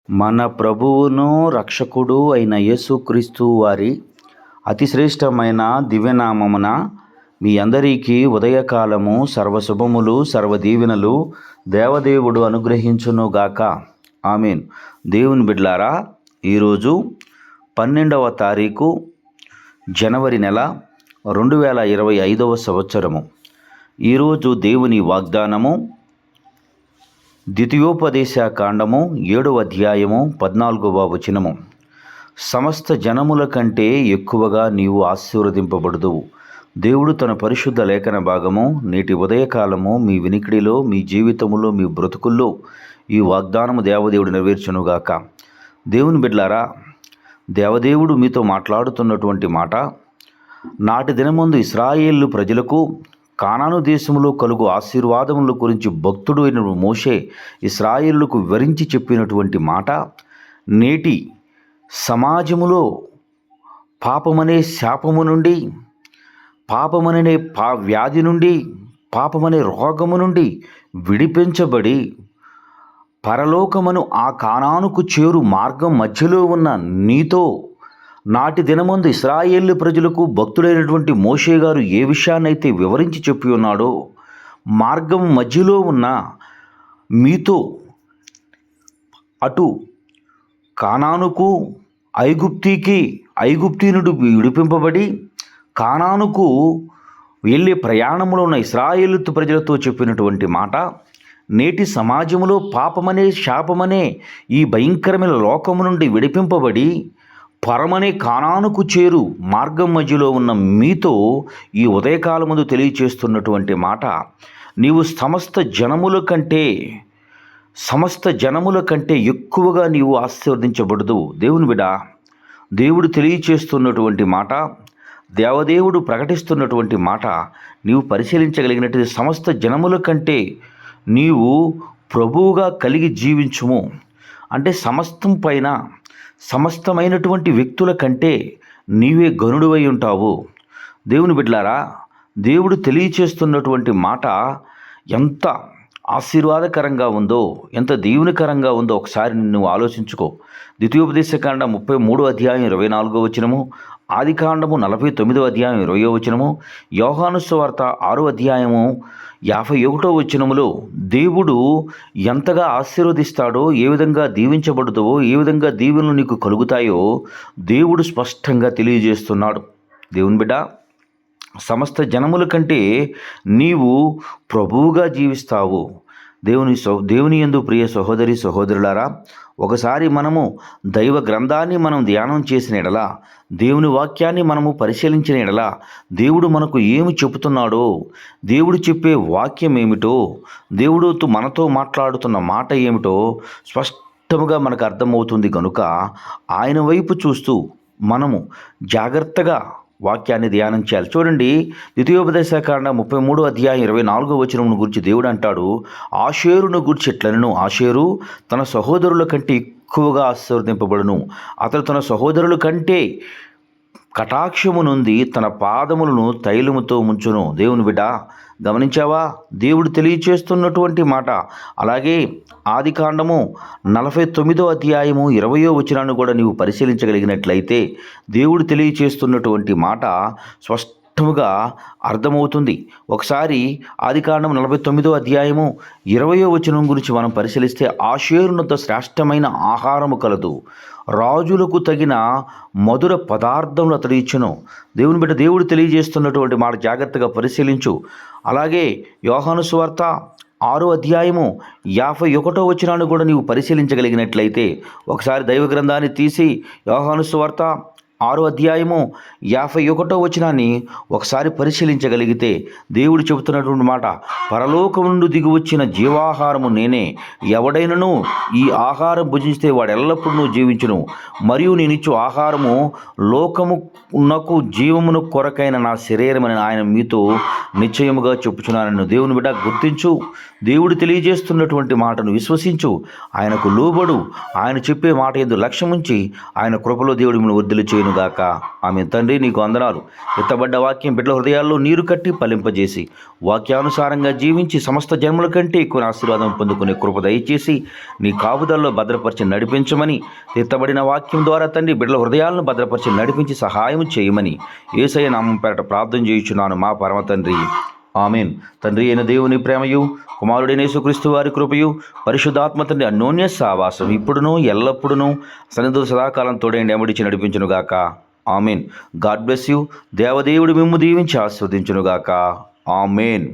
మన ప్రభువును రక్షకుడు అయిన యేసుక్రీస్తు వారి అతిశ్రేష్టమైన దివ్యనామమున మీ అందరికీ ఉదయకాలము సర్వశుభములు సర్వదీవెనలు దేవదేవుడు అనుగ్రహించునుగాక. ఆమేన్. దేవుని బిడ్లారా, ఈరోజు 12వ తారీఖు జనవరి నెల 2025వ సంవత్సరము. ఈరోజు దేవుని వాగ్దానము ద్వితీయోపదేశ కాండము 7వ అధ్యాయము 14వ వచనము. సమస్త జనముల కంటే ఎక్కువగా నీవు ఆశీర్వదింపబడుదువు. దేవుడు తన పరిశుద్ధ లేఖన భాగము నేటి ఉదయకాలము మీ వినికిడిలో, మీ జీవితములో, మీ బ్రతుకుల్లో ఈ వాగ్దానము దేవదేవుడు నెరవేర్చునుగాక. దేవుని బిడ్లారా, దేవదేవుడు మీతో మాట్లాడుతున్నటువంటి మాట, నాటి దినమందు ఇశ్రాయేలు ప్రజలకు కానాను దేశంలో కలుగు ఆశీర్వాదముల గురించి భక్తుడు అయిన మోషే ఇశ్రాయేలులకు వివరించి చెప్పినటువంటి మాట, నేటి సమాజములో పాపమనే శాపము నుండి, పాపమనే వ్యాధి నుండి, పాపమనే రోగము నుండి విడిపించబడి పరలోకమును ఆ కానానుకు చేరు మార్గం మధ్యలో ఉన్న నీతో నాటి దినమందు ఇశ్రాయేలు ప్రజలకు భక్తుడైనటువంటి మోషే గారు ఏ విషయాన్నైతే వివరించి చెప్పి ఉన్నాడో, మార్గం మధ్యలో ఉన్న మీతో అటు కానానుకు ఐగుప్తీ నుండి విడిపింపబడి కానానుకు వెళ్ళే ప్రయాణంలో ఉన్న ఇశ్రాయేలు ప్రజలతో చెప్పినటువంటి మాట, నేటి సమాజంలో పాపమనే శాపమనే ఈ భయంకరమైన లోకము నుండి విడిపింపబడి పరమనే కానానుకు చేరు మార్గం మధ్యలో ఉన్న మీతో ఈ ఉదయకాలముందు తెలియచేస్తున్నటువంటి మాట, నీవు సమస్త జనముల కంటే ఎక్కువగా నీవు ఆశీర్వదించబడదు. దేవుని బిడ్డ, దేవుడు తెలియచేస్తున్నటువంటి మాట, దేవదేవుడు ప్రకటిస్తున్నటువంటి మాట నీవు పరిశీలించగలిగినట్టు సమస్త జనముల కంటే నీవు ప్రభువుగా కలిగి జీవించుము. అంటే సమస్తం పైన సమస్తమైనటువంటి వ్యక్తుల కంటే నీవే గనుడువై ఉంటావు. దేవుని బిడ్డలారా, దేవుడు తెలియచేస్తున్నటువంటి మాట ఎంత ఆశీర్వాదకరంగా ఉందో, ఎంత దీవెనకరంగా ఉందో ఒకసారి నువ్వు ఆలోచించుకో. ద్వితీయోపదేశకాండ 33వ అధ్యాయం 24వ వచనము, ఆదికాండము 49వ అధ్యాయం 20వ వచనము, యోహాను సువార్త 6వ అధ్యాయము 51వ వచనములో దేవుడు ఎంతగా ఆశీర్వదిస్తాడో, ఏ విధంగా దీవించబడుతావో, ఏ విధంగా దీవెనలు నీకు కలుగుతాయో దేవుడు స్పష్టంగా తెలియజేస్తున్నాడు. దేవుని బిడ్డ, సమస్త జనముల కంటే నీవు ప్రభువుగా జీవిస్తావు. దేవుని యందు ప్రియ సహోదరి సహోదరులారా, ఒకసారి మనము దైవ గ్రంథాన్ని మనం ధ్యానం చేసిన ఎడల, దేవుని వాక్యాన్ని మనము పరిశీలించిన ఎడల, దేవుడు మనకు ఏమి చెబుతున్నాడో, దేవుడు చెప్పే వాక్యం ఏమిటో, దేవుడు మనతో మాట్లాడుతున్న మాట ఏమిటో స్పష్టముగా మనకు అర్థమవుతుంది. కనుక ఆయన వైపు చూస్తూ మనము జాగ్రత్తగా వాక్యాన్ని ధ్యానం చేయాలి. చూడండి, ద్వితీయోపదేశకాండ 33వ అధ్యాయం 24వ వచనం గురించి దేవుడు అంటాడు, ఆషేరును గురించి ఎట్లనను, ఆషేరు తన సహోదరుల కంటే ఎక్కువగా ఆశీర్వదింపబడును. అతడు తన సహోదరుల కంటే కటాక్షము నుండి తన పాదములను తైలముతో ముంచును. దేవుని బిడ్డ, గమనించావా? దేవుడు తెలియచేస్తున్నటువంటి మాట. అలాగే ఆదికాండము 49వ అధ్యాయము 20వ వచనాన్ని కూడా నీవు పరిశీలించగలిగినట్లయితే దేవుడు తెలియచేస్తున్నటువంటి మాట స్పష్టముగా అర్థమవుతుంది. ఒకసారి ఆదికాండం 49వ అధ్యాయము 20వ వచనం గురించి మనం పరిశీలిస్తే, ఆషేరునంత శ్రేష్టమైన ఆహారము కలదు, రాజులకు తగిన మధుర పదార్థములు అతడు ఇచ్చును. దేవుని బిడ్డ, దేవుడు తెలియజేస్తున్నటువంటి మాట జాగ్రత్తగా పరిశీలించు. అలాగే యోహాను సువార్త 6వ అధ్యాయము 51వ వచనాన్ని కూడా నీవు పరిశీలించగలిగినట్లయితే, ఒకసారి దైవ గ్రంథాన్ని తీసి యోహాను సువార్త 6వ అధ్యాయము 51వ వచనాన్ని ఒకసారి పరిశీలించగలిగితే దేవుడు చెబుతున్నటువంటి మాట, పరలోకం నుండి దిగి వచ్చిన జీవాహారము నేనే, ఎవడైనను ఈ ఆహారం భుజిస్తే వాడు ఎల్లప్పుడూ జీవించును, మరియు నేనిచ్చు ఆహారము లోకమునకు జీవమును కొరకైన నా శరీరమని ఆయన మీతో నిశ్చయముగా చెప్పుచున్నానని. దేవుని బిడ్డ, గుర్తించు, దేవుడు తెలియజేస్తున్నటువంటి మాటను విశ్వసించు, ఆయనకు లోబడు, ఆయన చెప్పే మాట యందు లక్ష్యముంచి ఆయన కృపలో దేవుడు మిమ్మల్ని వర్ధిల్ల చేయను నడిపించునుగాక. ఆమె తండ్రి నీకు వందనాలు. ఎత్తబడ్డ వాక్యం బిడ్డల హృదయాల్లో నీరు కట్టి ఫలింపజేసి వాక్యానుసారంగా జీవించి సమస్త జన్మల కంటే ఎక్కువ ఆశీర్వాదం పొందుకునే కృప దయచేసి నీ కాపుదల్లో భద్రపరిచి నడిపించమని, ఎత్తబడిన వాక్యం ద్వారా తండ్రి బిడ్డల హృదయాలను భద్రపరిచి నడిపించి సహాయం చేయమని యేసయ్య నామం పేరట ప్రార్థన చేయుచున్నాను మా పరమ తండ్రి. ఆమేన్. తండ్రి అయిన దేవుని ప్రేమయు, కుమారుడైన యేసుక్రీస్తు వారి కృపయు, పరిశుద్ధాత్మ తండ్రి అన్యోన్య సావాసం ఇప్పుడును ఎల్లప్పుడును సన్నిధులు సదాకాలం తోడైండి ఎమడిచి నడిపించునుగాక. ఆమేన్. God bless you. దేవదేవుడు మిమ్ము దీవించి ఆస్వాదించునుగాక. ఆమేన్.